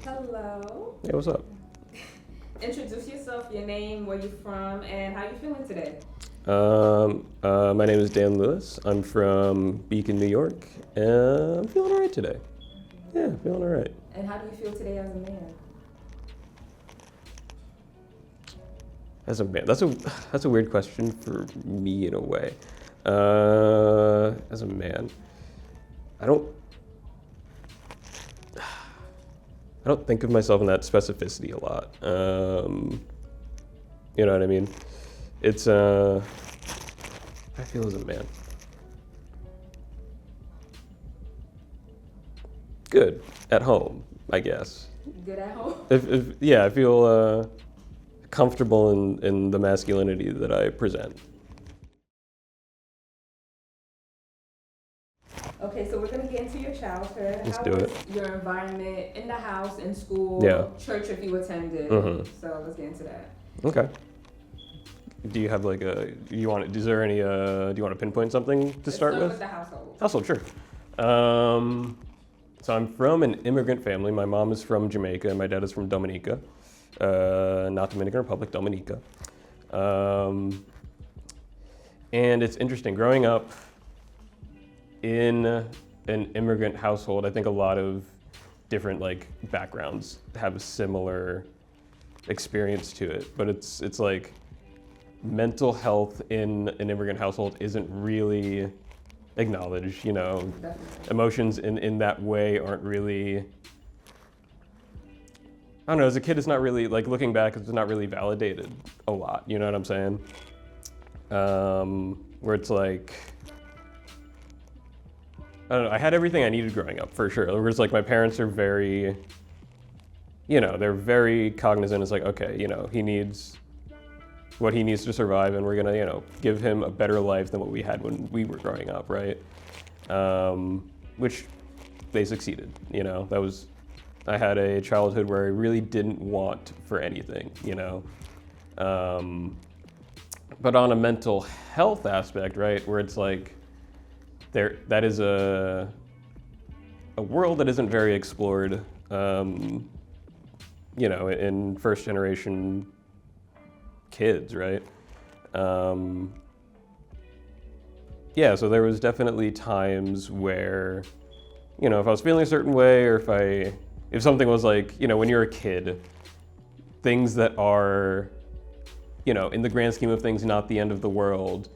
Hello. Hey, what's up? Introduce yourself, your name, where you're from, and how you feeling today. My name is Dan Lewis. I'm from Beacon, New York, and I'm feeling all right today. Yeah, feeling all right. And how do you feel today as a man? As a man, that's a weird question for me in a way. As a man, I don't think of myself in that specificity a lot. You know what I mean? It's I feel as a man. Good at home, I guess. Good at home? Yeah, I feel comfortable in the masculinity that I present. Okay, so we're gonna get into your childhood. Let's How do was it. your environment in the house, in school, Yeah. church if you attended? Mhm. So let's get into that. Okay. Do you have like is there any, do you want to pinpoint something to Let's start with with? the household. Household, sure. So I'm from an immigrant family. My mom is from Jamaica and my dad is from Dominica. Not Dominican Republic, Dominica. And it's interesting, growing up in an immigrant household, I think a lot of different like backgrounds have a similar experience to it. But it's like mental health in an immigrant household isn't really acknowledged, you know. Definitely. Emotions in that way aren't really, I don't know, as a kid it's not really, like looking back, it's not really validated a lot, you know what I'm saying? Where it's like, I don't know, I had everything I needed growing up, for sure. Whereas like my parents are very, you know, they're very cognizant. It's like, okay, you know, he needs what he needs to survive and we're gonna, you know, give him a better life than what we had when we were growing up, right? Which they succeeded, you know. I had a childhood where I really didn't want for anything, you know. But on a mental health aspect, right, where it's like, that is a world that isn't very explored, you know, in first generation kids, right? Yeah, so there was definitely times where, you know, if I was feeling a certain way or if something was like, you know, when you're a kid, things that are, you know, in the grand scheme of things, not the end of the world,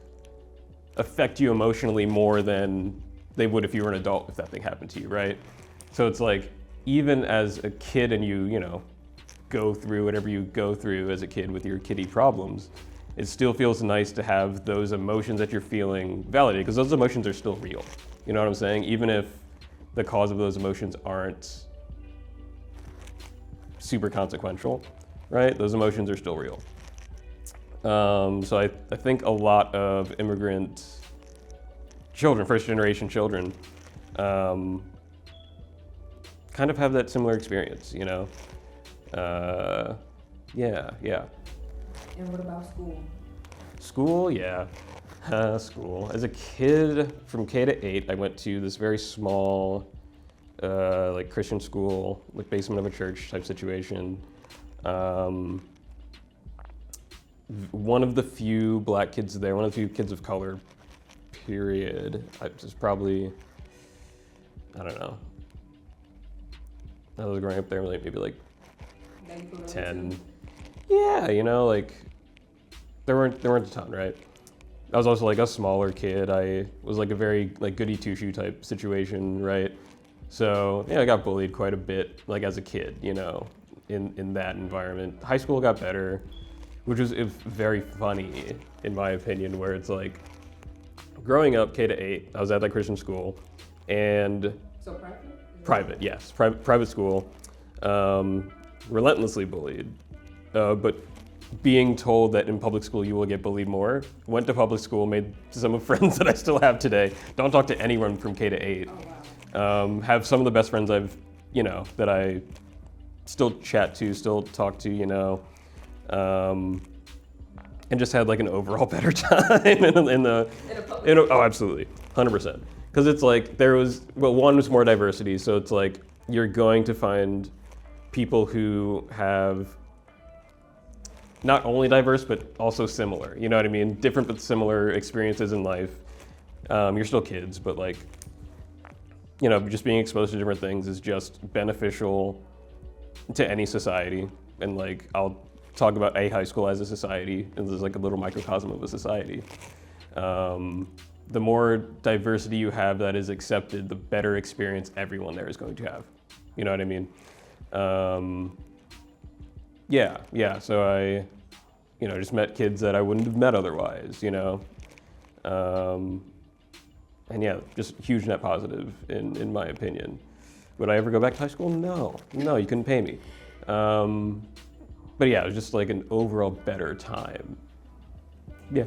affect you emotionally more than they would if you were an adult, if that thing happened to you, right? So it's like, even as a kid and you know, go through whatever you go through as a kid with your kiddie problems, it still feels nice to have those emotions that you're feeling validated, because those emotions are still real. You know what I'm saying? Even if the cause of those emotions aren't super consequential, right? Those emotions are still real. So I think a lot of immigrant children, first generation children, kind of have that similar experience, you know? Yeah. And what about school? School, yeah. School. As a kid, from K to 8, I went to this very small, like Christian school, like basement of a church type situation. One of the few black kids there, one of the few kids of color, period. I was probably, I don't know. I was growing up there, like maybe like 10. Yeah, you know, like there weren't a ton, right? I was also like a smaller kid. I was like a very like goody two-shoe type situation, right? So yeah, I got bullied quite a bit, like as a kid, you know, in that environment. High school got better, which was very funny in my opinion, where it's like growing up K to 8, I was at that Christian school, and So private? private, yes, private school, relentlessly bullied, but being told that in public school you will get bullied more, went to public school, made some of friends that I still have today. Don't talk to anyone from K to 8. Oh, wow. Have some of the best friends I've, you know, that I still chat to, still talk to, you know, and just had like an overall better time oh, absolutely, 100%. Because it's like one was more diversity, so it's like you're going to find people who have not only diverse, but also similar, you know what I mean? Different but similar experiences in life. You're still kids, but like, you know, just being exposed to different things is just beneficial to any society. And like, I'll talk about a high school as a society, and this is like a little microcosm of a society. The more diversity you have that is accepted, the better experience everyone there is going to have. You know what I mean? Yeah. So I, you know, just met kids that I wouldn't have met otherwise, you know? And yeah, just huge net positive in my opinion. Would I ever go back to high school? No, you couldn't pay me. But yeah, it was just like an overall better time. Yeah.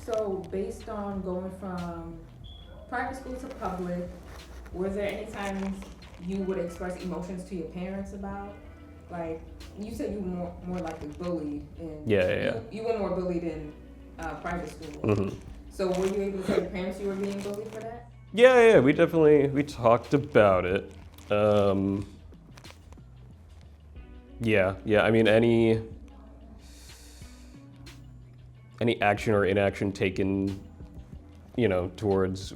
So based on going from private school to public, were there any times you would express emotions to your parents about? Like, you said you were more likely bullied in... Yeah. You were more bullied in private school. Mm-hmm. So were you able to tell your parents you were being bullied for that? Yeah, we talked about it. Yeah, I mean, any action or inaction taken, you know, towards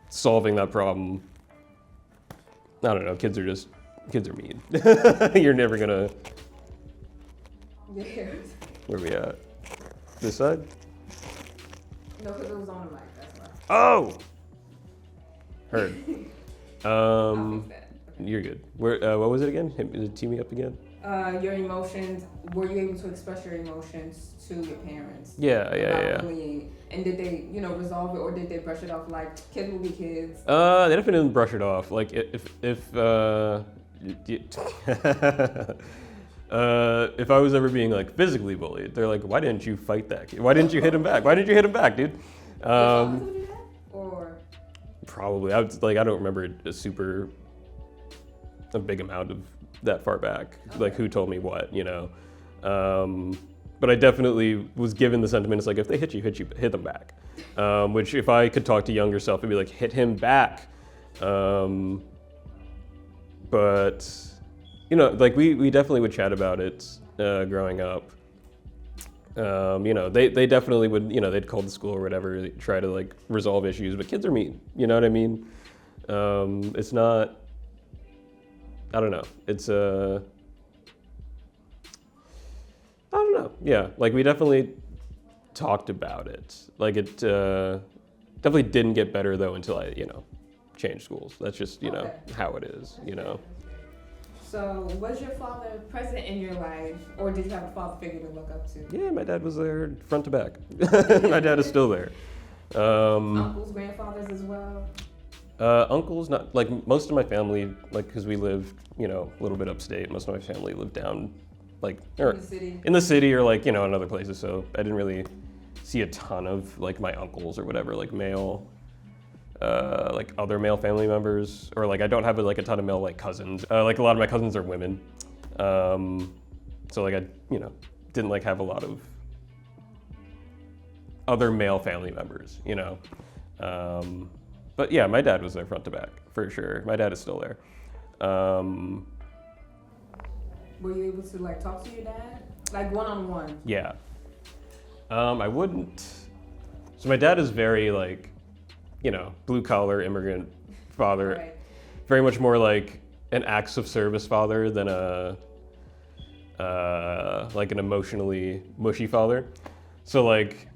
solving that problem, I don't know, kids are mean. You're never gonna... Yeah. Where we at? This side? No, because it was on the mic, that's why. Oh! Heard. I'll fix that. You're good. What was it again? Tee me up again? Your emotions, were you able to express your emotions to your parents? Yeah. About bullying? And did they, you know, resolve it, or did they brush it off like kids will be kids? They definitely didn't brush it off. Like if I was ever being like physically bullied, they're like, "Why didn't you fight that kid? Why didn't you hit him back? Why didn't you hit him back, dude?" Or probably. I don't remember a big amount of that far back. Okay. Like who told me what, you know. But I definitely was given the sentiment, it's like, if they hit you, hit them back. Which if I could talk to younger self, it'd be like, hit him back. But, you know, like we definitely would chat about it growing up. You know, they definitely would, you know, they'd call the school or whatever, try to like resolve issues, but kids are mean, you know what I mean? It's not, I don't know, it's I don't know. Yeah, like we definitely talked about it. Like it definitely didn't get better though until I, you know, changed schools. That's just, you know, how it is, you know. So was your father present in your life, or did you have a father figure to look up to? Yeah, my dad was there front to back. My dad is still there. Uncles, grandfathers as well? Uncles, not, like most of my family, like, cause we live, you know, a little bit upstate. Most of my family lived down, like, in the city or like, you know, in other places. So I didn't really see a ton of like my uncles or whatever, like male, like other male family members, or like I don't have like a ton of male like cousins. Like a lot of my cousins are women. So like I, you know, didn't like have a lot of other male family members, you know. But yeah, my dad was there front to back, for sure. My dad is still there. Were you able to like talk to your dad? Like one-on-one? Yeah. I wouldn't. So my dad is very like, you know, blue collar immigrant father. Right. Very much more like an acts of service father than like an emotionally mushy father. So like,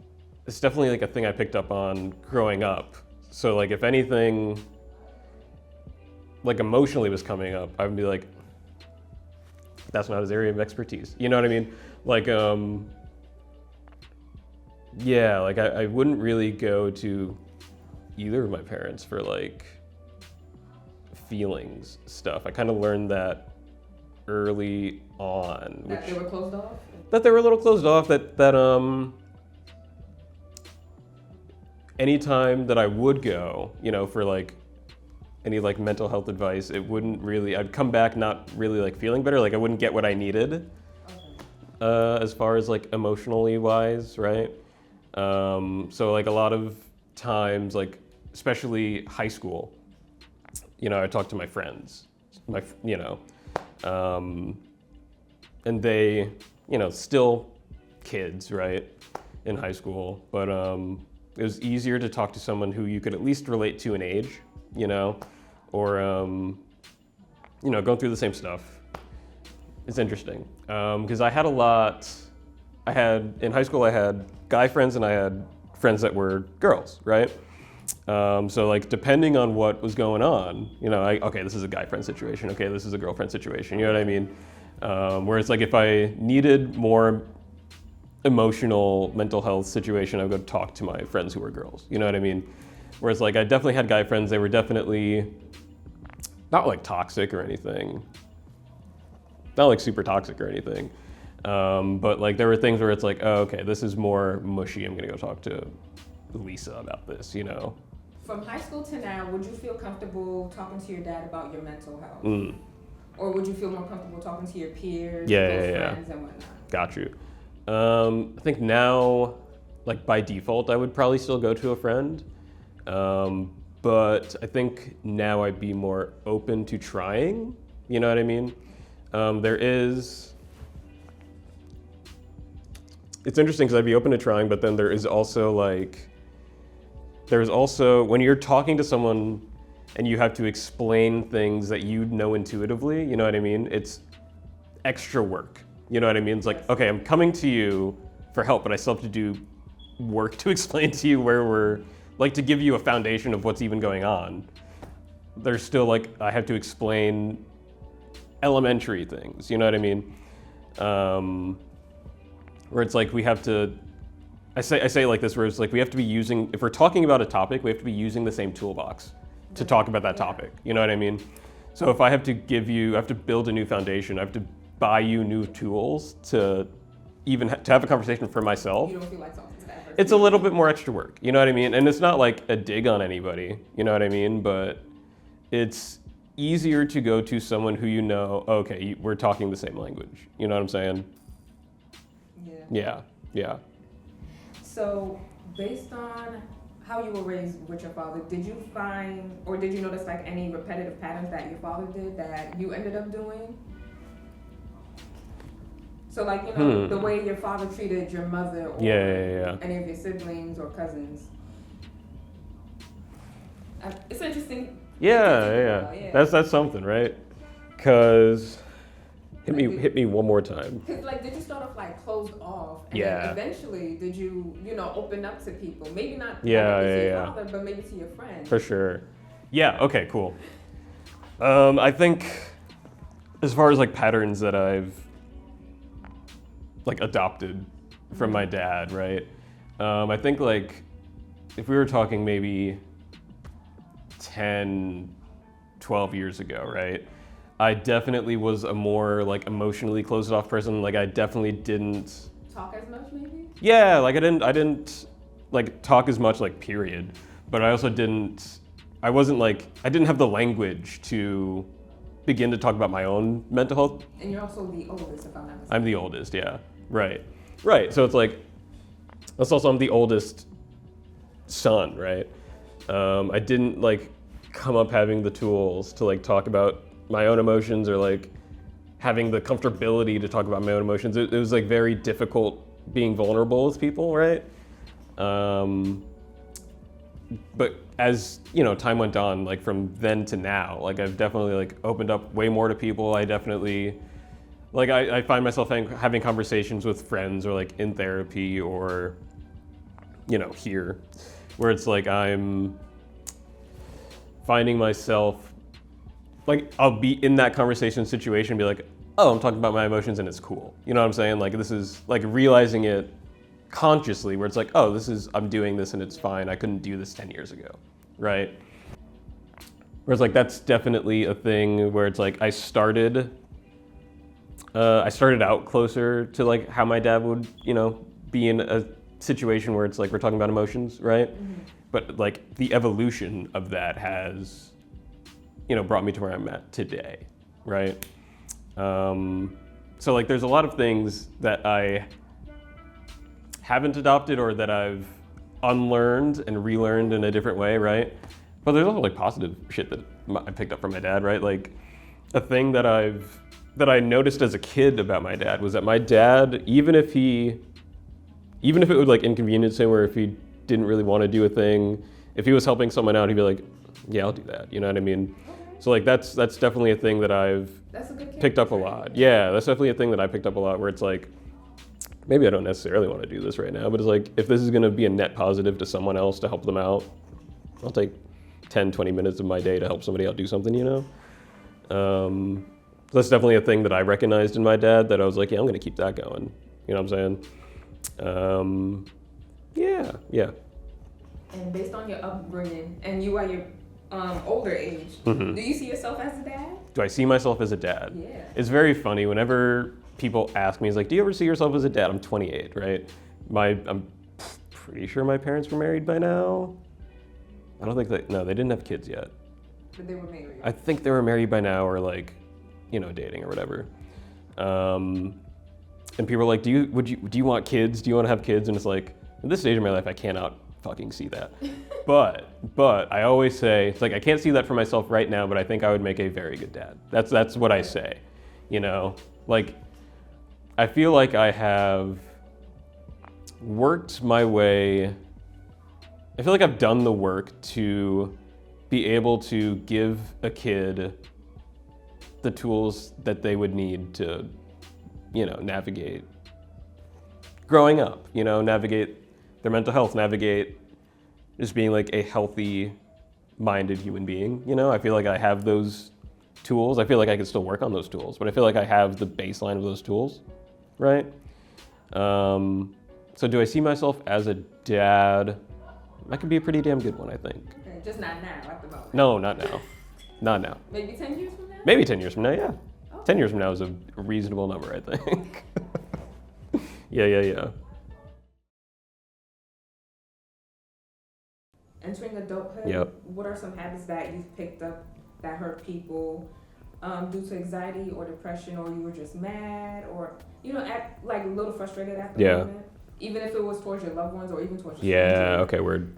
it's definitely like a thing I picked up on growing up. So like if anything like emotionally was coming up, I would be like, that's not his area of expertise. You know what I mean? Like, yeah, like I wouldn't really go to either of my parents for like feelings stuff. I kind of learned that early on. That they were closed off? That they were a little closed off, that anytime that I would go, you know, for like any like mental health advice, it wouldn't really, I'd come back not really like feeling better, like I wouldn't get what I needed. Okay. As far as like emotionally wise, right? So like a lot of times, like especially high school, I talk to my friends, and they, still kids, right, in high school, but it was easier to talk to someone who you could at least relate to in age, or, going through the same stuff. It's interesting, because in high school I had guy friends and I had friends that were girls, right? So like depending on what was going on, okay, this is a guy friend situation, okay, this is a girlfriend situation, you know what I mean? Whereas like if I needed more emotional mental health situation, I would go talk to my friends who were girls, you know what I mean? Whereas like I definitely had guy friends, they were definitely not like toxic or anything, not like super toxic or anything, but like there were things where it's like, oh, okay, this is more mushy, I'm gonna go talk to Lisa about this, From high school to now, would you feel comfortable talking to your dad about your mental health? Or would you feel more comfortable talking to your peers, friends and whatnot? Got you. I think now, like by default, I would probably still go to a friend. But I think now I'd be more open to trying, you know what I mean? It's interesting because I'd be open to trying, but then there's also when you're talking to someone and you have to explain things that you know intuitively, you know what I mean? It's extra work, you know what I mean? It's like, okay, I'm coming to you for help, but I still have to do work to explain to you to give you a foundation of what's even going on. There's still I have to explain elementary things, you know what I mean? Where it's like we have to, I say it like this, where it's like we have to be using, if we're talking about a topic, we have to be using the same toolbox to talk about that topic, you know what I mean? So if I have to I have to build a new foundation, I have to buy you new tools to even to have a conversation for myself. You don't feel like talking to that person. It's a little bit more extra work, you know what I mean? And it's not like a dig on anybody, you know what I mean? But it's easier to go to someone who okay, we're talking the same language, you know what I'm saying? Yeah. So, based on how you were raised with your father, did you find, or did you notice any repetitive patterns that your father did that you ended up doing? So the way your father treated your mother or any of your siblings or cousins. It's interesting. Yeah. That's something, right? Because hit me one more time. Because did you start off closed off, and then eventually did you open up to people? Maybe not to your father, but maybe to your friends. For sure. Yeah. Okay. Cool. I think as far as patterns that I've adopted from my dad, right? I think if we were talking maybe 10, 12 years ago, right? I definitely was a more emotionally closed off person. I definitely didn't talk as much, maybe? Yeah, I didn't talk as much, period. But I also I didn't have the language to begin to talk about my own mental health. And you're also the oldest, if I'm not mistaken. I'm the oldest, yeah. Right. So it's that's also, I'm the oldest son, right? I didn't come up having the tools to talk about my own emotions or having the comfortability to talk about my own emotions. It was very difficult being vulnerable with people, right? But as time went on, from then to now, I've definitely opened up way more to people. I definitely I find myself having conversations with friends or in therapy or here, where it's I'm finding myself I'll be in that conversation situation and be oh, I'm talking about my emotions and it's cool. You know what I'm saying? This is realizing it consciously, where it's oh, I'm doing this and it's fine. I couldn't do this 10 years ago, right? Whereas that's definitely a thing where it's I started out closer to how my dad would, be in a situation where it's we're talking about emotions, right? Mm-hmm. But the evolution of that has brought me to where I'm at today, right? So there's a lot of things that I haven't adopted or that I've unlearned and relearned in a different way, right? But there's also like positive shit that I picked up from my dad, right? Like a thing that I noticed as a kid about my dad was that my dad, even if it would like inconvenience him, or if he didn't really want to do a thing, if he was helping someone out, he'd be like, yeah, I'll do that. You know what I mean? Okay. So like that's definitely a thing that I've That's a good picked up a character lot. trait. Yeah, that's definitely a thing that I picked up a lot, where it's like, maybe I don't necessarily want to do this right now, but it's like, if this is going to be a net positive to someone else to help them out, I'll take 10, 20 minutes of my day to help somebody out do something, you know? That's definitely a thing that I recognized in my dad, that I was like, yeah, I'm going to keep that going. You know what I'm saying? Yeah. And based on your upbringing, and you at your older age, Mm-hmm. do you see yourself as a dad? Do I see myself as a dad? Yeah. It's very funny whenever people ask me, it's like, do you ever see yourself as a dad? I'm 28, right? I'm pretty sure my parents were married by now. I don't think no, they didn't have kids yet. But they were married. I think they were married by now, or like, you know, dating or whatever. And people are like, do you want kids? Do you want to have kids? And it's like, at this stage of my life, I cannot fucking see that. But I always say, it's like, I can't see that for myself right now, but I think I would make a very good dad. That's what I say, you know? Like, I feel like I have worked my way, I feel like I've done the work to be able to give a kid the tools that they would need to, you know, navigate growing up, you know, navigate their mental health, navigate just being like a healthy minded human being. You know, I feel like I have those tools. I feel like I can still work on those tools, but I feel like I have the baseline of those tools, right? So do I see myself as a dad? I could be a pretty damn good one, I think. Okay, just not now, at the moment. No, not now. Not now. Maybe 10 years from now? Maybe 10 years from now, yeah. Okay. 10 years from now is a reasonable number, I think. Yeah. Entering adulthood, Yep. what are some habits that you've picked up that hurt people due to anxiety or depression, or you were just mad, or, you know, act like a little frustrated at the Yeah. moment? Even if it was towards your loved ones or even towards your Yeah, strangers. okay, word.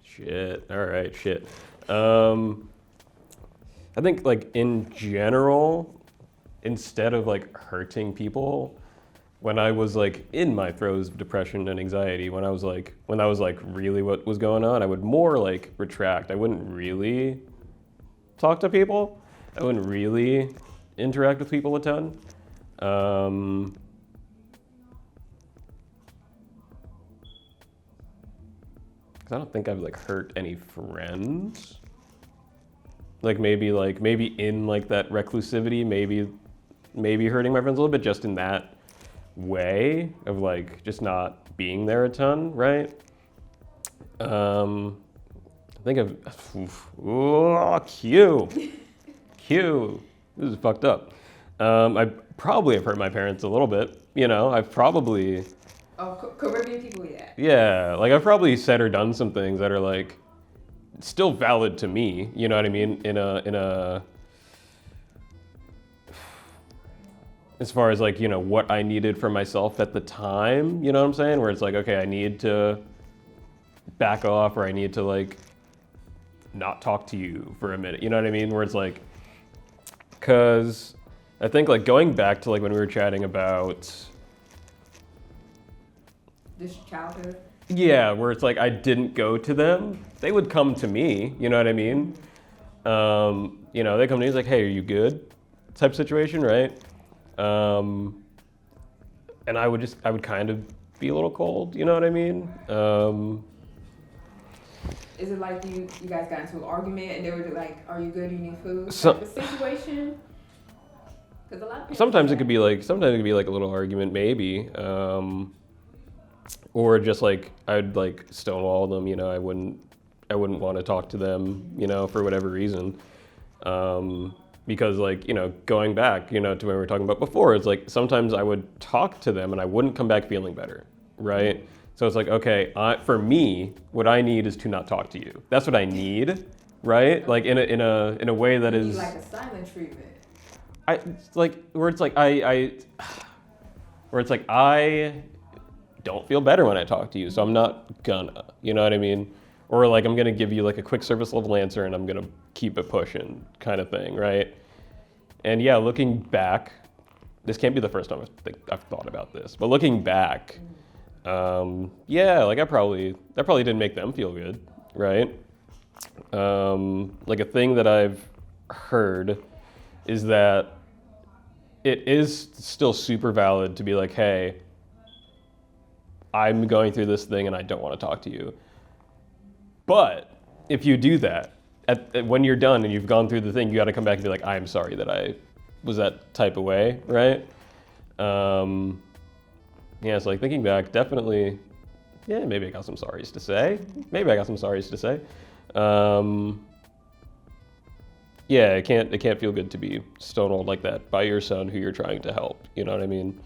Shit. All right, shit. I think like in general, instead of like hurting people, when I was like in my throes of depression and anxiety, when I was like really what was going on, I would more like retract. I wouldn't really talk to people. I wouldn't really interact with people a ton. 'Cause I don't think I've like hurt any friends. Like maybe in like that reclusivity, maybe hurting my friends a little bit, just in that way of like just not being there a ton, right? I think Q. This is fucked up. I probably have hurt my parents a little bit. You know, I've probably. Oh, Caribbean people, yeah. Yeah, like I've probably said or done some things that are like still valid to me, you know what I mean? In a as far as like, you know, what I needed for myself at the time, you know what I'm saying? Where it's like, okay, I need to back off, or I need to like not talk to you for a minute, you know what I mean? Where it's like, cause I think like going back to like when we were chatting about This childhood. yeah, where it's like I didn't go to them. They would come to me, you know what I mean? You know, they come to me, it's like, hey, are you good? Type situation, right? And I would kind of be a little cold, you know what I mean? Is it like you guys got into an argument and they were like, are you good, you need food? So- Type of situation? Because a lot of people Sometimes it could be like a little argument, maybe. Or just like I'd like stonewall them, you know, I wouldn't want to talk to them, you know, for whatever reason. Because like, you know, going back, you know, to when we were talking about before, it's like sometimes I would talk to them and I wouldn't come back feeling better, right? So it's like, okay, for me, what I need is to not talk to you. That's what I need, right? Like in a way that you is need like a silent treatment. I don't feel better when I talk to you, so I'm not gonna, you know what I mean? or like I'm gonna give you like a quick service level answer and I'm gonna keep it pushing kind of thing, right? And yeah, looking back, this can't be the first time I've thought about this, but looking back, yeah, like that probably didn't make them feel good, right? Like a thing that I've heard is that it is still super valid to be like, hey, I'm going through this thing and I don't want to talk to you. But if you do that, when you're done and you've gone through the thing, you got to come back and be like, I'm sorry that I was that type of way, right? Yeah, so like thinking back, definitely, yeah, maybe I got some sorries to say. Yeah, it can't feel good to be stonewalled like that by your son who you're trying to help. You know what I mean?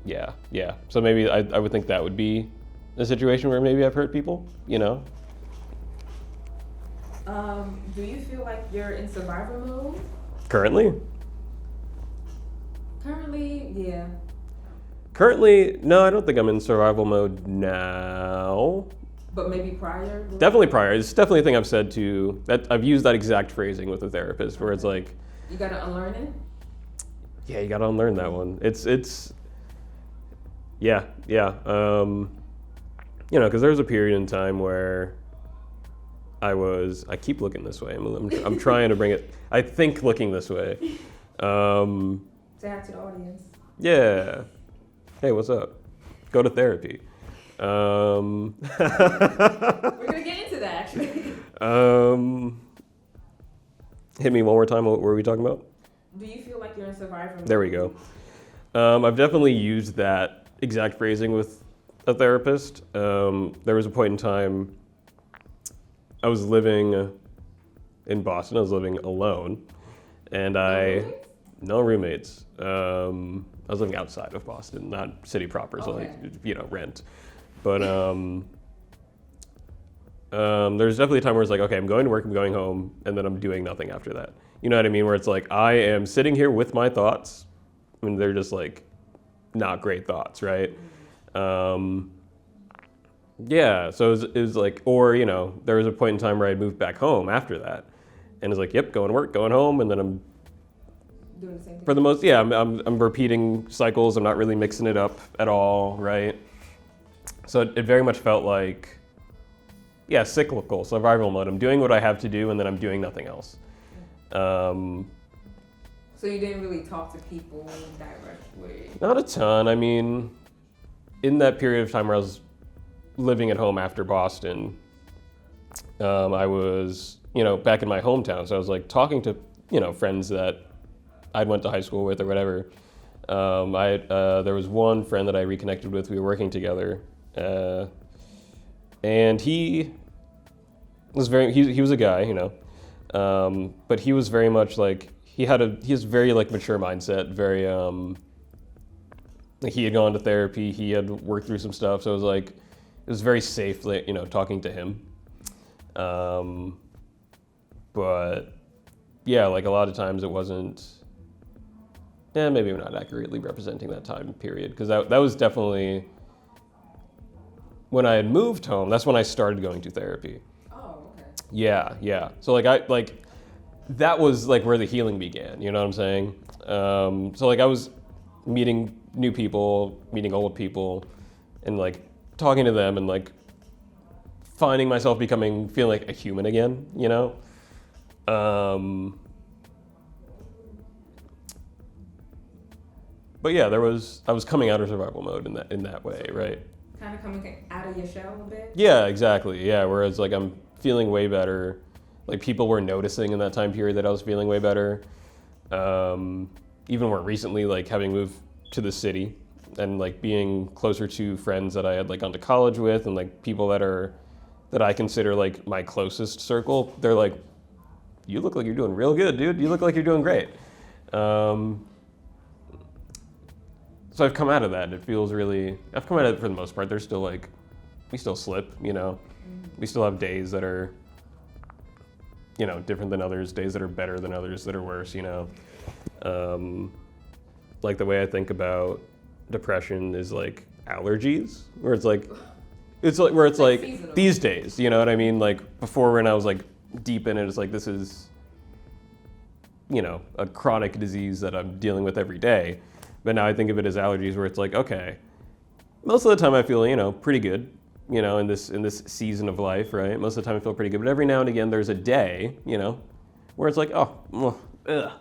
Yeah. So maybe I would think that would be a situation where maybe I've hurt people, you know? Do you feel like you're in survivor mode? Currently, Yeah. no, I don't think I'm in survival mode now. But maybe prior? Definitely prior. It's definitely a thing I've said to, that I've used that exact phrasing with a therapist where it's like, You gotta unlearn it? yeah, you gotta unlearn that one. Yeah. You know, because there was a period in time where I keep looking this way. I'm trying to bring it, I think looking this way. Say hi to the audience. Yeah. Hey, what's up? Go to therapy. We're gonna get into that actually. Hit me one more time. What were we talking about? Do you feel like you're in survivor mode? There we go. I've definitely used that exact phrasing with a therapist. There was a point in time I was living in Boston. I was living alone, and no roommates. I was living outside of Boston, not city proper, so Okay. like rent. But there's definitely a time where it's like, okay, I'm going to work, I'm going home, and then I'm doing nothing after that. You know what I mean? Where it's like I am sitting here with my thoughts, and they're just like not great thoughts, right? Yeah, so it was like, or there was a point in time where I moved back home after that, and it's like, yep, going to work, going home, and then I'm Doing the same thing. for the most, yeah, I'm repeating cycles. I'm not really mixing it up at all, right? So it very much felt like, yeah, cyclical, survival mode. I'm doing what I have to do, and then I'm doing nothing else. So you didn't really talk to people directly? Not a ton. I mean, in that period of time where I was living at home after Boston, I was, back in my hometown. So I was like talking to, friends that I went to high school with or whatever. There was one friend that I reconnected with. We were working together, and he was he was a guy, but he was very much like he has very like mature mindset, very like he had gone to therapy, he had worked through some stuff, so it was very safe, like, talking to him. But yeah, like a lot of times it wasn't. Yeah, maybe I'm not accurately representing that time period, because that was definitely when I had moved home. That's when I started going to therapy. Oh, okay. Yeah. So that was like where the healing began. You know what I'm saying? So like I was meeting new people, meeting old people, and like talking to them, and like finding myself feeling like a human again. But yeah, I was coming out of survival mode in that way, right? Kind of coming out of your shell a bit? Yeah, exactly. Yeah, whereas like I'm feeling way better. Like people were noticing in that time period that I was feeling way better. Even more recently, like having moved to the city and like being closer to friends that I had like gone to college with, and like people that I consider like my closest circle, they're like, you look like you're doing real good, dude. You look like you're doing great. So I've come out of that. I've come out of it for the most part. There's still like, we still slip, We still have days that are, different than others, days that are better than others, that are worse, Like the way I think about depression is like allergies, where it's like, It's like where it's Like like seasonal. these days, you know what I mean? Like before when I was like deep in it, it's like this is, you know, a chronic disease that I'm dealing with every day. But now I think of it as allergies where it's like, okay, most of the time I feel, you know, pretty good, you know, in this season of life, right? Most of the time I feel pretty good. But every now and again there's a day, you know, where it's like, oh,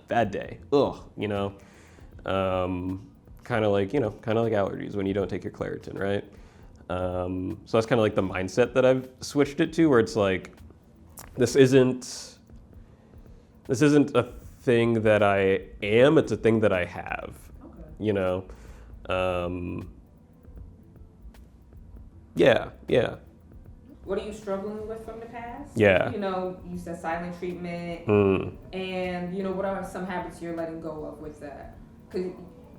bad day. Ugh, you know. Kind of like allergies when you don't take your Claritin, right? So that's kind of like the mindset that I've switched it to, where it's like, this isn't a thing that I am, it's a thing that I have, Okay. you know? Yeah. What are you struggling with from the past? Yeah. You know, you said silent treatment, and you know, what are some habits you're letting go of with that? Because,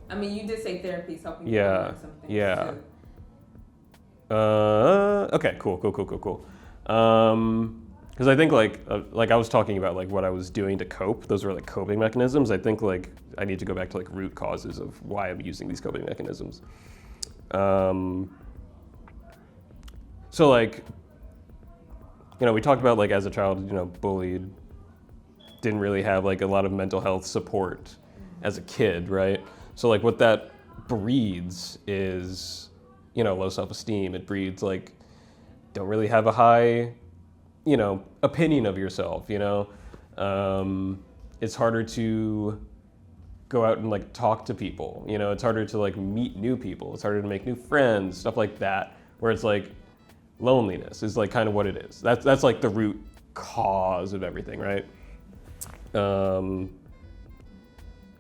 I mean, you did say therapy is helping you learn some things Yeah. too. Okay, cool. Because I think like I was talking about like what I was doing to cope. Those were like coping mechanisms. I think like I need to go back to like root causes of why I'm using these coping mechanisms. So like, you know, we talked about like as a child, you know, bullied, didn't really have like a lot of mental health support as a kid, right? So like what that breeds is, you know, low self-esteem. It breeds like, don't really have a high, you know, opinion of yourself, you know? It's harder to go out and like talk to people, you know? It's harder to like meet new people. It's harder to make new friends, stuff like that, where it's like loneliness is like kind of what it is. That's like the root cause of everything, right?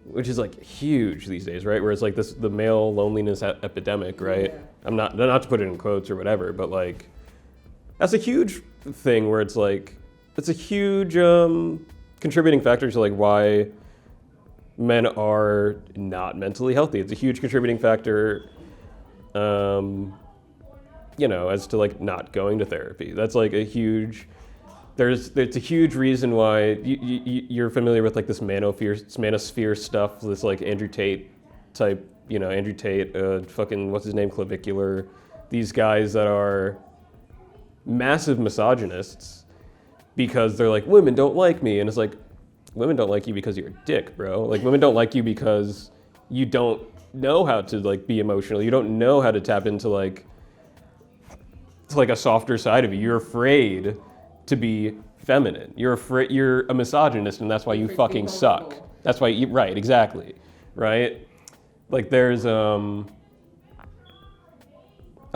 Which is like huge these days, right? Where it's like the male loneliness epidemic, right? Yeah. I'm not to put it in quotes or whatever, but like that's a huge thing where it's like it's a huge contributing factor to like why men are not mentally healthy. It's a huge contributing factor, you know, as to like not going to therapy. That's like a huge. It's a huge reason why you're familiar with like this manosphere stuff, this like Andrew Tate type, you know, Andrew Tate, fucking, what's his name, Clavicular, these guys that are massive misogynists because they're like, women don't like me. And it's like, women don't like you because you're a dick, bro. Like women don't like you because you don't know how to like be emotional. You don't know how to tap into like a softer side of you. You're afraid to be feminine. You're afraid. You're a misogynist, and that's why you fucking suck. That's why right, exactly, right? Like there's I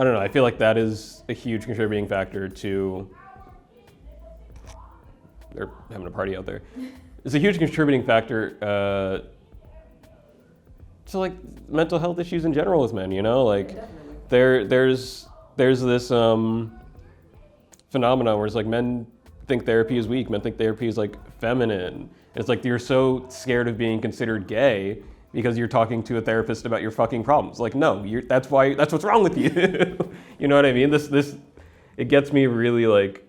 don't know. I feel like that is a huge contributing factor to. They're having a party out there. It's a huge contributing factor to like mental health issues in general with men. You know, like there's this phenomenon where it's like men think therapy is weak, men think therapy is like feminine. It's like you're so scared of being considered gay because you're talking to a therapist about your fucking problems. Like, no, that's what's wrong with you. You know what I mean? This it gets me really like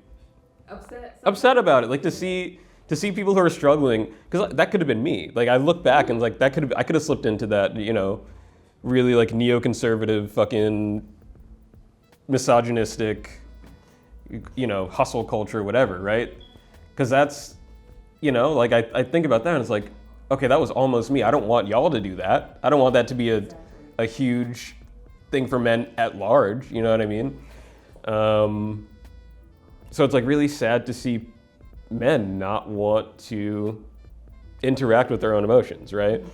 upset about it. Like to see people who are struggling, because that could have been me. Like I look back and like I could have slipped into that, you know, really like neoconservative fucking misogynistic, you know, hustle culture, whatever, right? Because that's, you know, like I think about that and it's like, okay, that was almost me. I don't want y'all to do that. I don't want that to be a huge thing for men at large, you know what I mean? So it's like really sad to see men not want to interact with their own emotions, right?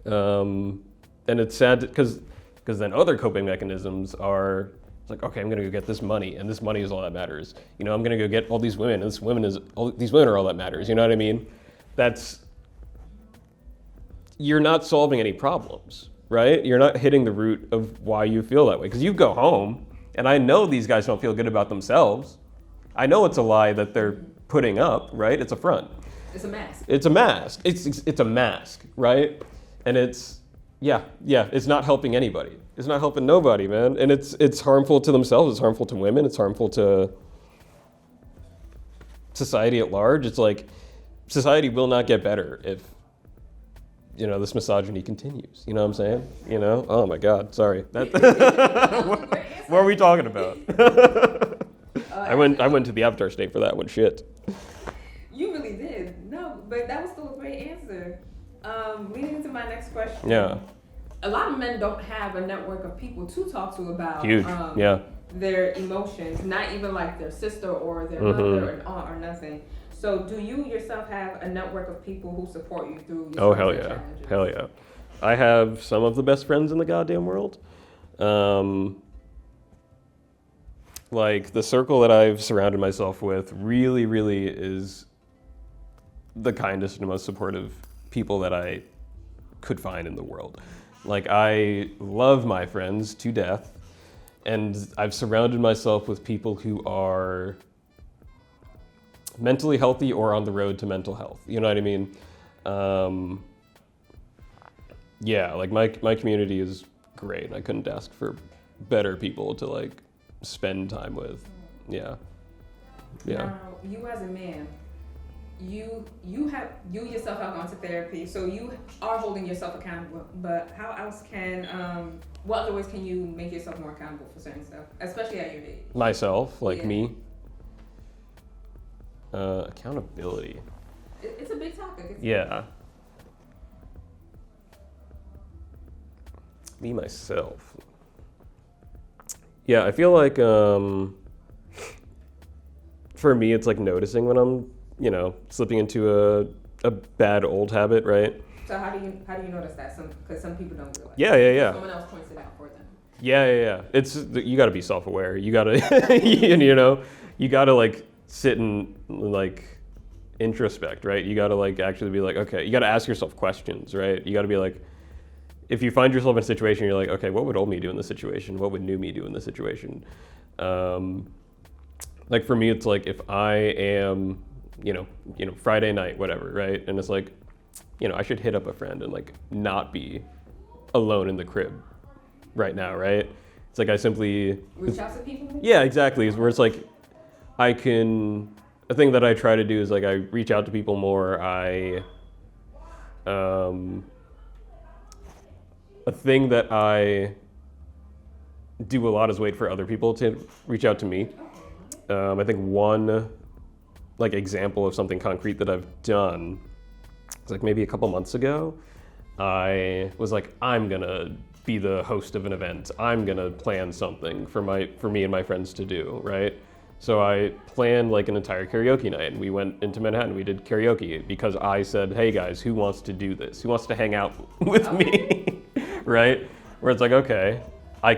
And it's sad because then other coping mechanisms are like, okay, I'm gonna go get this money, and this money is all that matters. You know, I'm gonna go get all these women, and these women are all that matters. You know what I mean? You're not solving any problems, right? You're not hitting the root of why you feel that way. Because you go home, and I know these guys don't feel good about themselves. I know it's a lie that they're putting up, right? It's a front. It's a mask. It's a mask. It's a mask, right? And it's not helping anybody. It's not helping nobody, man. And it's harmful to themselves. It's harmful to women. It's harmful to society at large. It's like society will not get better if, you know, this misogyny continues. You know what I'm saying? You know? Oh my God. Sorry. We're answering What are we talking about? I went to the Avatar state for that one. Shit. You really did. No, but that was still a great answer. Leading into my next question. Yeah. A lot of men don't have a network of people to talk to about Huge. Yeah. their emotions, not even like their sister or their Mm-hmm. mother or an aunt or nothing. So do you yourself have a network of people who support you through your Oh, hell struggles yeah. and challenges? Hell yeah. I have some of the best friends in the goddamn world. Like, the circle that I've surrounded myself with really, really is the kindest and most supportive people that I could find in the world. Like, I love my friends to death, and I've surrounded myself with people who are mentally healthy or on the road to mental health. You know what I mean? Yeah, like my community is great. I couldn't ask for better people to like spend time with. Yeah. Yeah. Now, you as a man, you yourself have gone to therapy, so you are holding yourself accountable. But how else can what other ways can you make yourself more accountable for certain stuff, especially at your age? Myself, like Yeah. me. Accountability. It's a big topic. Yeah. Me, myself. Yeah, I feel like for me, it's like noticing when I'm, slipping into a bad old habit, right? So how do you notice that? Because some people don't realize. Yeah. Someone else points it out for them. Yeah. It's you got to be self-aware. You got to, you got to like sit and like introspect, right? You got to like actually be like, okay, you got to ask yourself questions, right? You got to be like, if you find yourself in a situation, you're like, okay, what would old me do in this situation? What would new me do in this situation? Like for me, it's like if I am, Friday night, whatever, right? And it's like, I should hit up a friend and like not be alone in the crib right now, right? It's like I simply reach out to people. Yeah, exactly. Is where it's like a thing that I try to do is like I reach out to people more. A thing that I do a lot is wait for other people to reach out to me. I think one like example of something concrete that I've done is like maybe a couple months ago. I was like, I'm gonna be the host of an event. I'm gonna plan something for me and my friends to do, right? So I planned like an entire karaoke night, and we went into Manhattan. We did karaoke because I said, "Hey guys, who wants to do this? Who wants to hang out with me?" Right? Where it's like, okay, I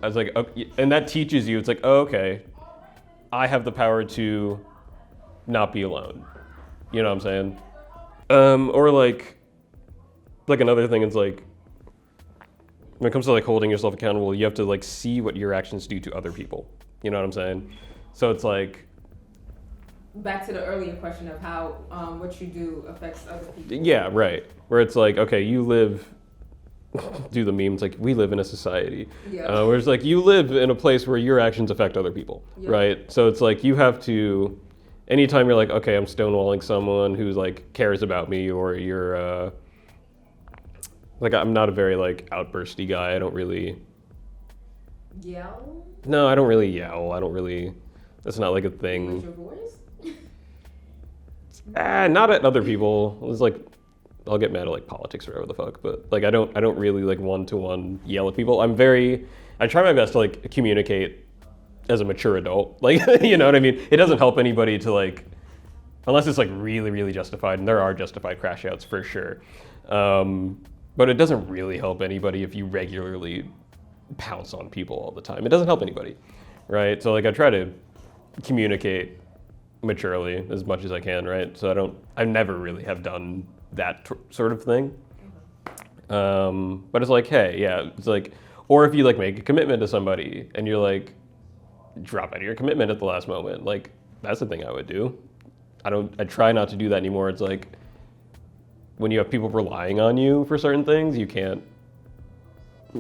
was like, okay, and that teaches you. It's like, oh, okay, I have the power to not be alone. You know what I'm saying? Or like another thing is like, when it comes to like holding yourself accountable, you have to like see what your actions do to other people. You know what I'm saying? So it's like, back to the earlier question of how what you do affects other people. Yeah, right. Where it's like, okay, you live, do the memes, like we live in a society. Yeah. Where it's like you live in a place where your actions affect other people, Yeah. right? So it's like you have to, anytime you're like, okay, I'm stonewalling someone who's like cares about me, or you're, like I'm not a very like outbursty guy. I don't really. Yell? No, I don't really yell. I don't really. That's not like a thing. Raise your voice? Not at other people. It's like I'll get mad at like politics or whatever the fuck, but like I don't really like one-to-one yell at people. I try my best to like communicate as a mature adult. Like you know what I mean? It doesn't help anybody to like, unless it's like really, really justified, and there are justified crash outs for sure. But it doesn't really help anybody if you regularly pounce on people all the time. It doesn't help anybody, right? So like I try to communicate maturely as much as I can, right? So I never really have done that sort of thing. But it's like, hey, yeah, it's like, or if you like make a commitment to somebody and you're like, drop out of your commitment at the last moment, like that's the thing I would do. I try not to do that anymore. It's like, when you have people relying on you for certain things, you can't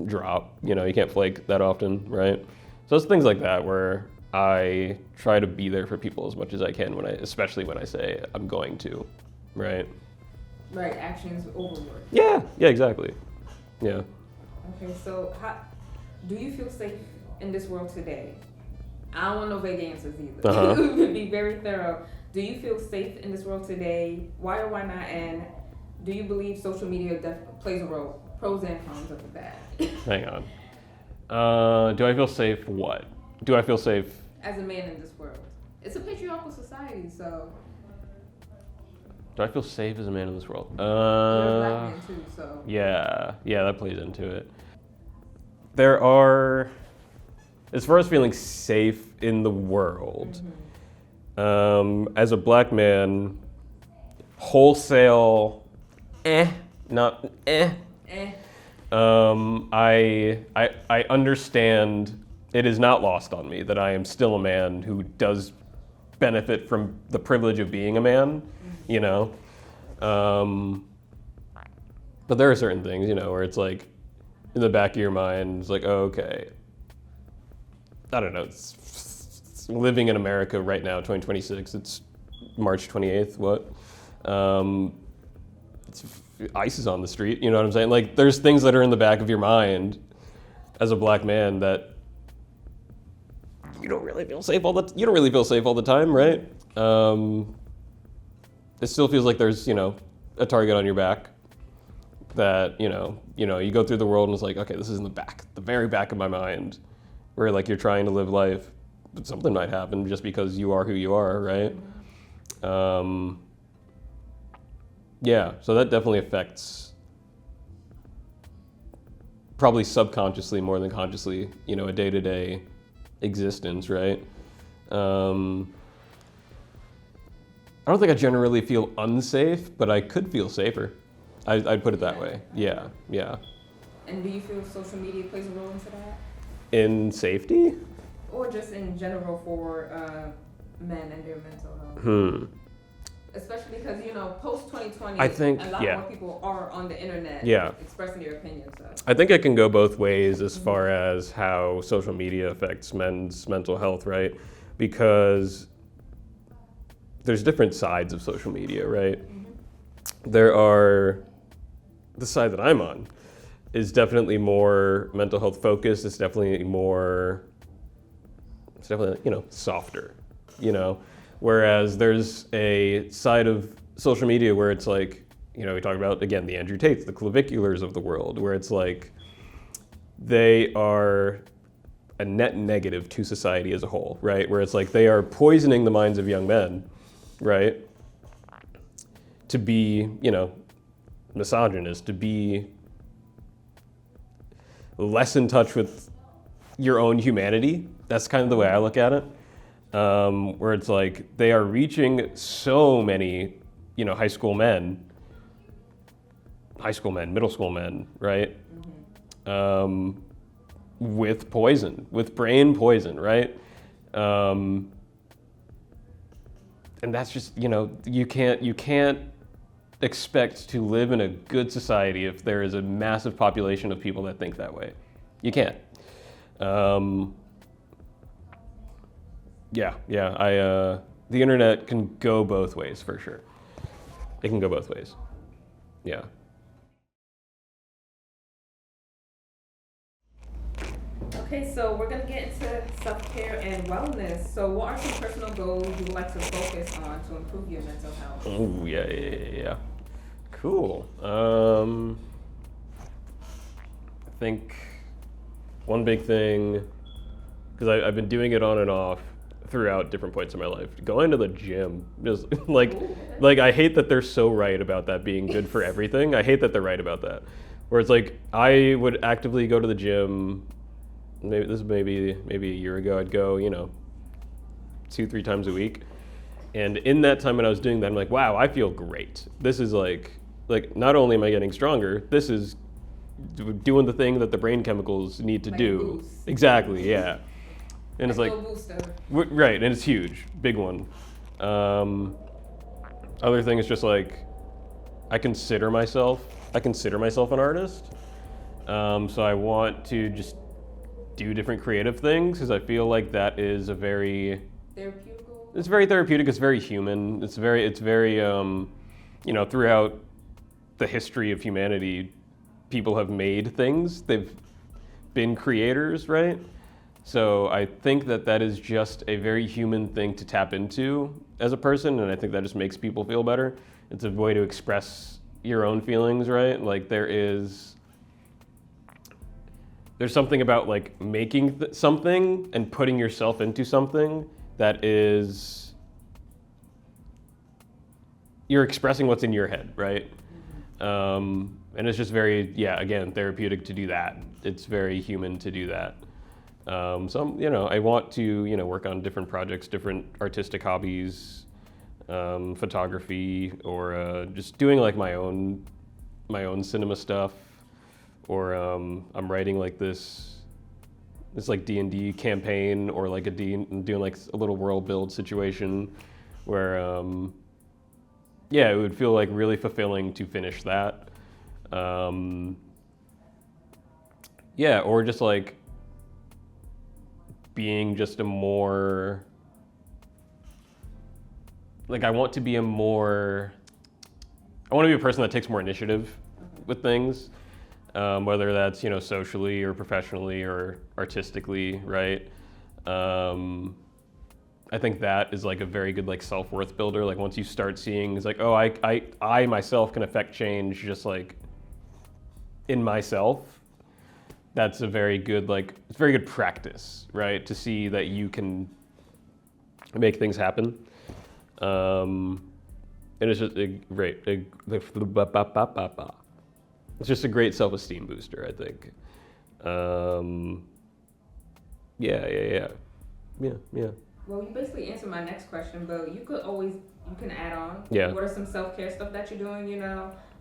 drop, you can't flake that often, right? So it's things like that where I try to be there for people as much as I can especially when I say I'm going to, right? Right, actions over words. Yeah, exactly. Yeah. Okay, so do you feel safe in this world today? I don't want no vague answers either. Uh-huh. Be very thorough. Do you feel safe in this world today? Why or why not? And do you believe social media plays a role? Pros and cons of that. Hang on. Do I feel safe? What? Do I feel safe? As a man in this world. It's a patriarchal society, so. Do I feel safe as a man in this world? You're a black man too, so. Yeah, that plays into it. There are, as far as feeling safe in the world, as a black man, wholesale, not. I understand. It is not lost on me that I am still a man who does benefit from the privilege of being a man, you know. But there are certain things, you know, where it's like in the back of your mind, it's like, oh, okay, I don't know. It's living in America right now, 2026. It's March 28th. What? ICE is on the street. You know what I'm saying? Like, there's things that are in the back of your mind as a black man that you don't really feel safe all the time, right? It still feels like there's, you know, a target on your back that, you know, you go through the world and it's like, okay, this is in the very back of my mind, where like you're trying to live life, but something might happen just because you are who you are, right? Yeah, so that definitely affects, probably subconsciously more than consciously, you know, a day-to-day existence, right? I don't think I generally feel unsafe, but I could feel safer. I'd put it that way. Yeah. And do you feel social media plays a role into that? In safety? Or just in general for men and their mental health? Especially because, you know, post 2020, I think, a lot more people are on the internet expressing their opinions. So. I think it can go both ways as far as how social media affects men's mental health, right? Because there's different sides of social media, right? There are, the side that I'm on is definitely more mental health focused. It's definitely, you know, softer, you know? Whereas there's a side of social media where it's like, you know, we talk about, again, the Andrew Tates, the claviculars of the world, where it's like they are a net negative to society as a whole, right? Where it's like they are poisoning the minds of young men, right? To be, you know, misogynist, to be less in touch with your own humanity. That's kind of the way I look at it. Where it's like they are reaching so many, you know, high school men, middle school men, right? With poison, with brain poison, right? And that's just, you know, you can't expect to live in a good society if there is a massive population of people that think that way. You can't. The internet can go both ways for sure. It can go both ways. Yeah. Okay, so we're gonna get into self-care and wellness. So what are some personal goals you would like to focus on to improve your mental health? Oh, yeah. Cool. I think one big thing, because I've been doing it on and off throughout different points in my life, going to the gym, just like I hate that they're so right about that being good for everything. I hate that they're right about that. Where it's like I would actively go to the gym. Maybe a year ago, I'd go, 2-3 times a week. And in that time when I was doing that, I'm like, wow, I feel great. This is like not only am I getting stronger, this is doing the thing that the brain chemicals need to do. Boost. Exactly, yeah. And it's like, right, and it's huge, big one. Other thing is just like, I consider myself an artist. So I want to just do different creative things because I feel like that is a very therapeutical. It's very therapeutic. It's very human. It's very throughout the history of humanity, people have made things. They've been creators, right? So I think that is just a very human thing to tap into as a person, and I think that just makes people feel better. It's a way to express your own feelings, right? Like there's something about like making something and putting yourself into something that is, you're expressing what's in your head, right? And it's just very, again, therapeutic to do that. It's very human to do that. So, I want to, work on different projects, different artistic hobbies, photography, or just doing like my own cinema stuff. Or I'm writing like this like D&D campaign, or like doing like a little world build situation where, it would feel like really fulfilling to finish that. Or just like being just a more, like I want to be a person that takes more initiative with things, whether that's, socially or professionally or artistically, right? I think that is like a very good like self-worth builder. Like once you start seeing, it's like, oh, I myself can affect change just like in myself. That's a very good, like, it's very good practice, right? To see that you can make things happen. And it's just it's just a great self-esteem booster, I think. Yeah. Well, you basically answered my next question, but you can add on. Yeah. What are some self-care stuff that you're doing,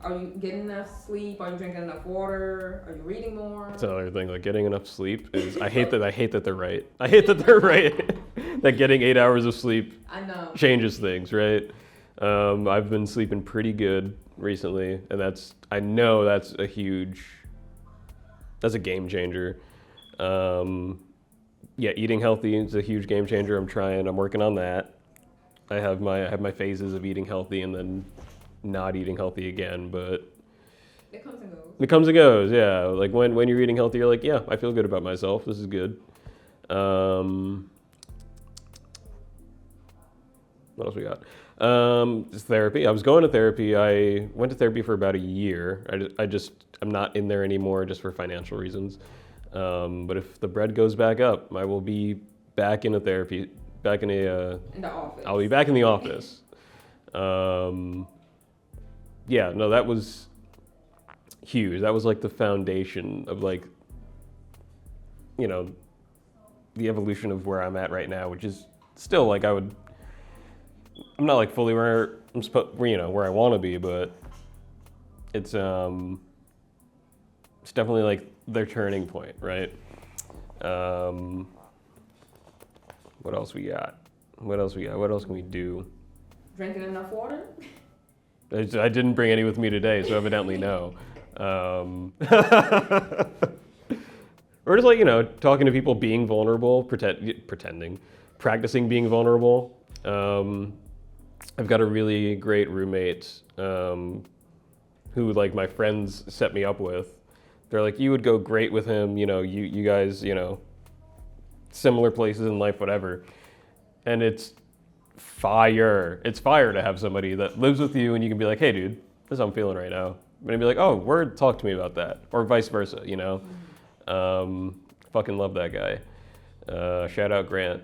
Are you getting enough sleep? Are you drinking enough water? Are you reading more? That's another thing, like getting enough sleep is, I hate that they're right. I hate that they're right. That getting 8 hours of sleep changes things, right? I've been sleeping pretty good recently, and I know that's a game changer. Eating healthy is a huge game changer. I'm working on that. I have my phases of eating healthy and then not eating healthy again, but it comes and goes. It comes and goes, yeah. Like when you're eating healthy, you're like, yeah, I feel good about myself. This is good. What else we got? Just therapy. I was going to therapy. I went to therapy for about a year. I'm not in there anymore just for financial reasons. But if the bread goes back up, I will be back in a therapy, in the office. I'll be back in the office. That was huge. That was like the foundation of like, the evolution of where I'm at right now, which is still like I'm not like fully where I'm supposed, where I want to be, but it's definitely like their turning point, right? What else we got? What else can we do? Drinking enough water? I didn't bring any with me today, so evidently no. Or just like, talking to people, being vulnerable, practicing being vulnerable. I've got a really great roommate who like my friends set me up with. They're like, you would go great with him, you guys, similar places in life, whatever. And it's fire. It's fire to have somebody that lives with you and you can be like, hey dude, this is how I'm feeling right now. And I'd be like, oh, word, talk to me about that. Or vice versa, Fucking love that guy. Shout out Grant.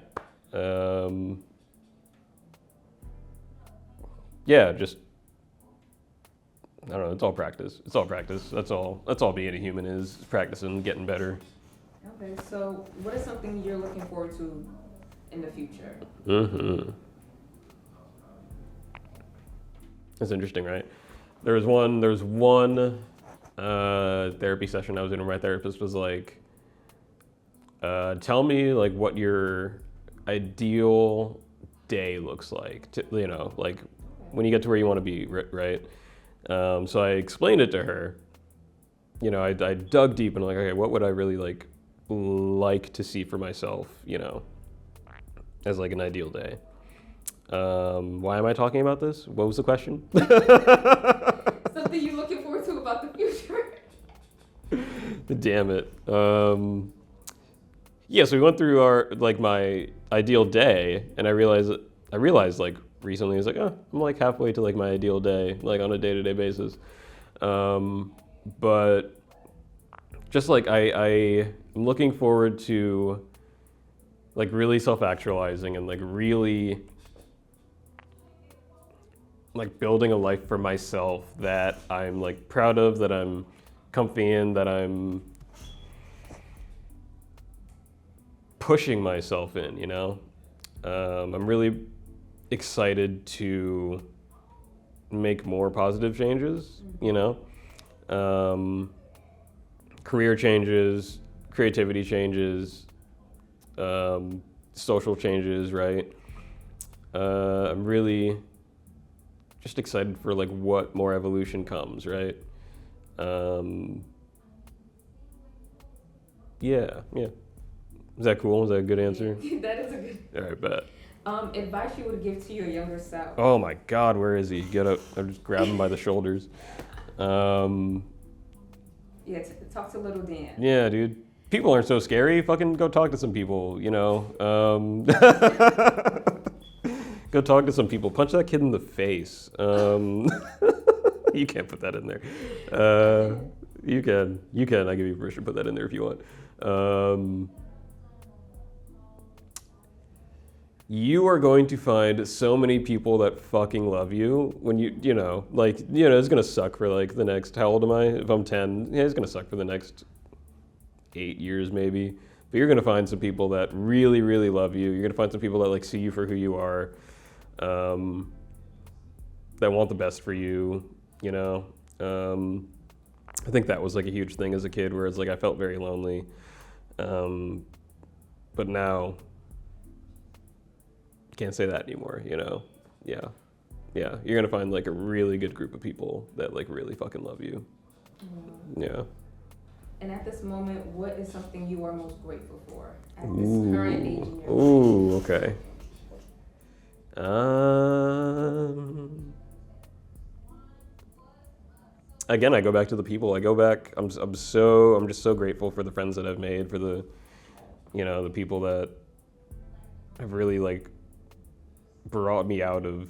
Just, I don't know, it's all practice. That's all being a human is practicing, getting better. Okay, so what is something you're looking forward to in the future? That's interesting, right? There was one therapy session I was in where my therapist was like, tell me like what your ideal day looks like, like when you get to where you want to be, right? So I explained it to her. I dug deep and like, okay, what would I really like to see for myself, as like an ideal day. Why am I talking about this? What was the question? Something you're looking forward to about the future. Damn it. Yeah, so we went through my ideal day, and I realized like recently, I was like, oh, I'm like halfway to like my ideal day, like on a day-to-day basis. But just like I'm looking forward to like really self-actualizing and like really like building a life for myself that I'm like proud of, that I'm comfy in, that I'm pushing myself in, you know? I'm really excited to make more positive changes, you know? Career changes, creativity changes, social changes, right? I'm really just excited for like what more evolution comes, right? Yeah. Is that cool? Is that a good answer? That is a good. All right, bet. Advice you would give to your younger self. Oh my God, where is he? Get up! I just grab him by the shoulders. Yeah, talk to little Dan. Yeah, dude. People aren't so scary. Fucking go talk to some people, you know. Go talk to some people. Punch that kid in the face. You can't put that in there. You can. I give you permission to put that in there if you want. You are going to find so many people that fucking love you when you know, like, you know, it's gonna suck for like the next, how old am I? If I'm 10, yeah, it's gonna suck for the next 8 years maybe. But you're gonna find some people that really, really love you. You're gonna find some people that like see you for who you are, that want the best for you, you know. I think that was like a huge thing as a kid where it's like I felt very lonely. But now, can't say that anymore, you know? Yeah. You're gonna find like a really good group of people that like really fucking love you. Yeah. And at this moment, what is something you are most grateful for at this current age in your life? Ooh, okay. Again, I go back to the people. I'm just so grateful for the friends that I've made, for the, you know, the people that have really like brought me out of,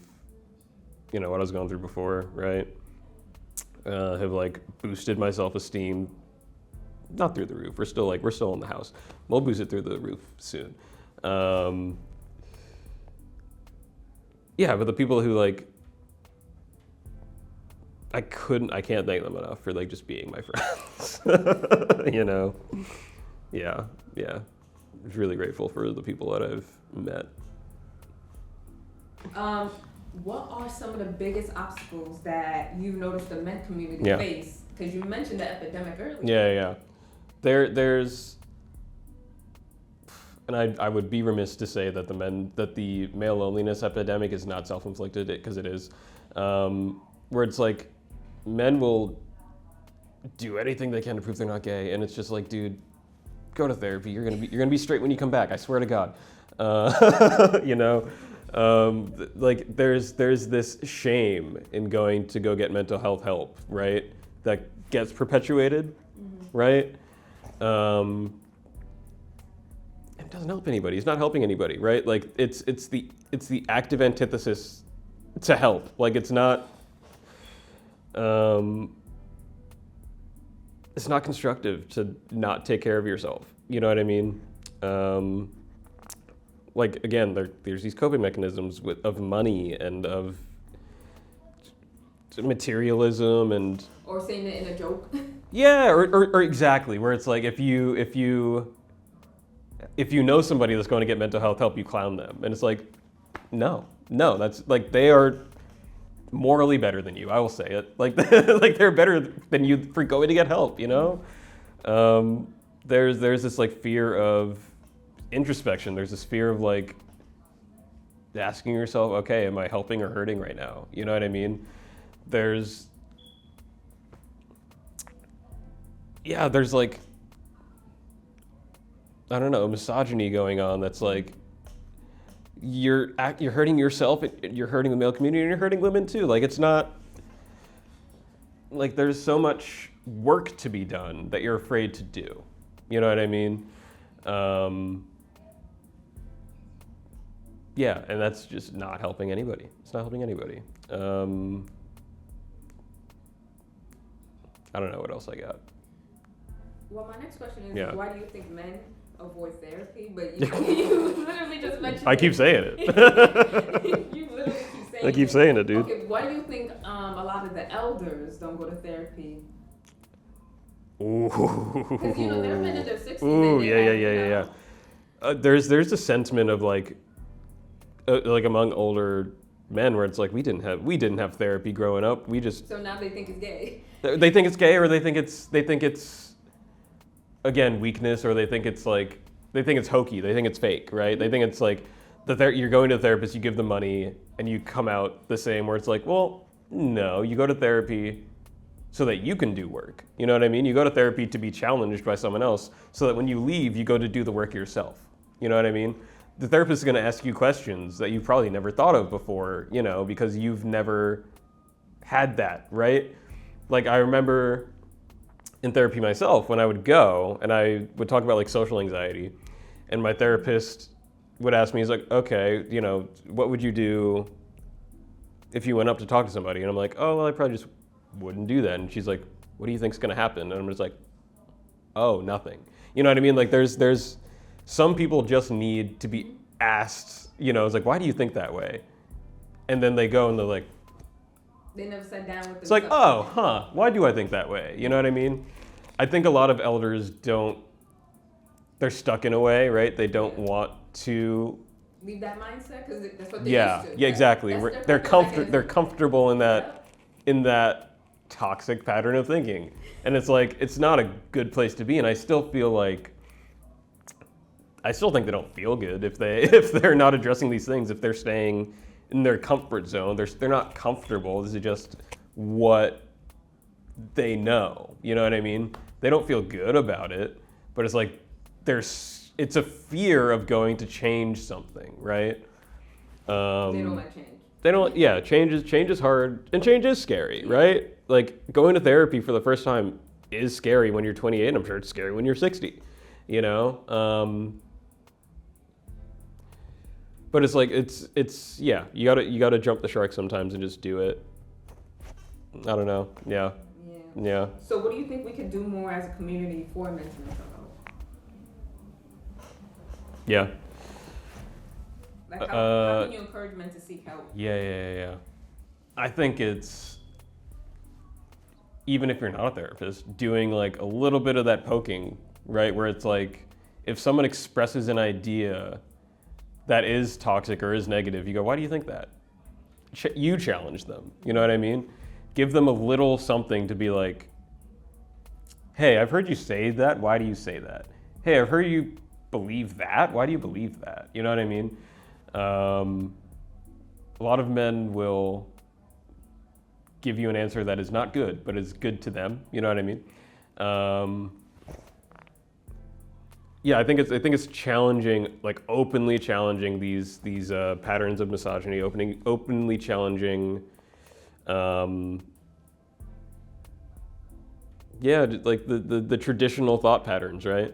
you know, what I was going through before, right? Have like boosted my self-esteem, not through the roof. We're still in the house. We'll boost it through the roof soon. Yeah, but the people who like, I can't thank them enough for like just being my friends. You know? Yeah. I'm really grateful for the people that I've met. What are some of the biggest obstacles that you've noticed the men community face? Because you mentioned the epidemic earlier. Yeah. There's, and I would be remiss to say that the male loneliness epidemic is not self-inflicted, because it is, where it's like men will do anything they can to prove they're not gay, and it's just like, dude, go to therapy. You're gonna be straight when you come back. I swear to God. You know. Like there's this shame in going to go get mental health help, right? That gets perpetuated, right? It doesn't help anybody. It's not helping anybody, right? Like it's the active antithesis to help. Like it's not constructive to not take care of yourself. You know what I mean? Like again, there's these coping mechanisms of money and of materialism and. Or saying it in a joke. Yeah, or exactly, where it's like if you know somebody that's going to get mental health help, you clown them, and it's like, no, that's like they are morally better than you. I will say it, like like they're better than you for going to get help. You know, there's this like fear of introspection. There's this fear of like asking yourself, okay, am I helping or hurting right now? You know what I mean? There's like, I don't know, misogyny going on that's like you're hurting yourself, you're hurting the male community, and you're hurting women too. Like it's not like there's so much work to be done that you're afraid to do. You know what I mean? Yeah, and that's just not helping anybody. It's not helping anybody. I don't know what else I got. Well, my next question is, Yeah. why do you think men avoid therapy? But you literally just mentioned I keep saying it. You literally keep saying I keep saying it, dude. Okay, why do you think a lot of the elders don't go to therapy? Ooh. Because, they're men in their 60s. Ooh, and yeah. There's a sentiment of like among older men where it's like we didn't have therapy growing up. We just So now they think it's gay. they think it's gay, or they think it's again weakness, or they think it's hokey. They think it's fake, right? They think it's like you're going to a therapist, you give them money, and you come out the same. Where it's like, well, no, you go to therapy so that you can do work. You know what I mean? You go to therapy to be challenged by someone else, so that when you leave, you go to do the work yourself. You know what I mean? The therapist is going to ask you questions that you've probably never thought of before, because you've never had that, right? Like I remember in therapy myself, when I would go and I would talk about like social anxiety, and my therapist would ask me, he's like, okay, what would you do if you went up to talk to somebody? And I'm like, oh, well, I probably just wouldn't do that. And she's like, what do you think's going to happen? And I'm just like, oh, nothing. You know what I mean? Like there's some people just need to be asked, it's like, why do you think that way? And then they go and they're like, they never sat down with it's like, oh, huh, why do I think that way? You know what I mean? I think a lot of elders they're stuck in a way, right? They don't want to leave that mindset because that's what they're used to. Yeah, exactly. They're comfortable in that toxic pattern of thinking. And it's like, it's not a good place to be. And I still think they don't feel good if they're not addressing these things, if they're staying in their comfort zone. They're not comfortable. This is just what they know. You know what I mean? They don't feel good about it, but it's like it's a fear of going to change something, right? They don't like change. Change is hard, and change is scary, right? Like going to therapy for the first time is scary when you're 28. I'm sure it's scary when you're 60, But it's like you gotta jump the shark sometimes and just do it. I don't know. Yeah. So what do you think we could do more as a community for mental health? Yeah. Like how can you encourage men to seek help? Yeah. I think it's, even if you're not a therapist, doing like a little bit of that poking, right? Where it's like, if someone expresses an idea that is toxic or is negative, you go, why do you think that? You challenge them, you know what I mean? Give them a little something to be like, hey, I've heard you say that, why do you say that? Hey, I've heard you believe that, why do you believe that? You know what I mean? A lot of men will give you an answer that is not good, but is good to them, you know what I mean? I think it's challenging, like openly challenging these patterns of misogyny, openly challenging, like the traditional thought patterns, right?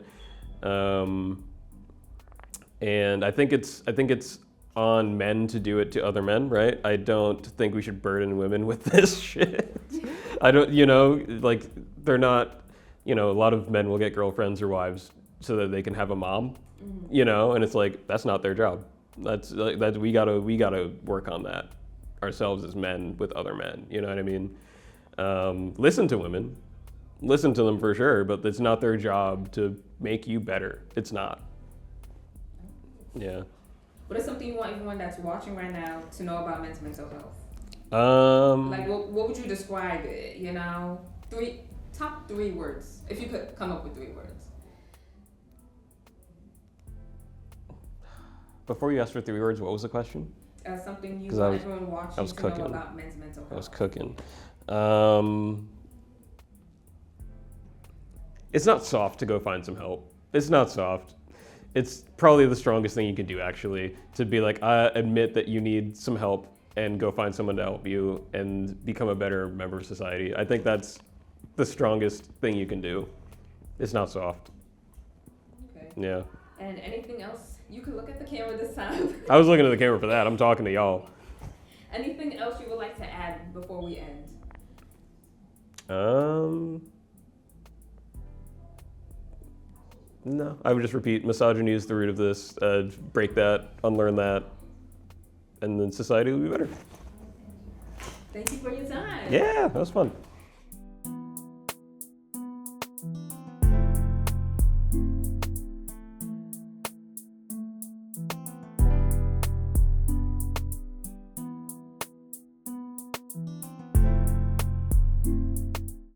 And I think it's on men to do it to other men, right? I don't think we should burden women with this shit. I don't, like they're not, a lot of men will get girlfriends or wives so that they can have a mom, and it's like, that's not their job. That's we gotta work on that ourselves as men with other men, you know what I mean? Listen to women, listen to them for sure, but it's not their job to make you better. It's not. Yeah. What is something you want everyone that's watching right now to know about men's mental health? Like what would you describe it? Top 3 words, if you could come up with 3 words. Before you asked for 3 words, what was the question? Something you want everyone watching to know about men's mental health. I was cooking. It's not soft to go find some help. It's not soft. It's probably the strongest thing you can do, actually, to be like, admit that you need some help and go find someone to help you and become a better member of society. I think that's the strongest thing you can do. It's not soft. Okay. Yeah. And anything else? You can look at the camera this time. I was looking at the camera for that. I'm talking to y'all. Anything else you would like to add before we end? No, I would just repeat, misogyny is the root of this. Break that, unlearn that, and then society will be better. Thank you for your time. Yeah, that was fun.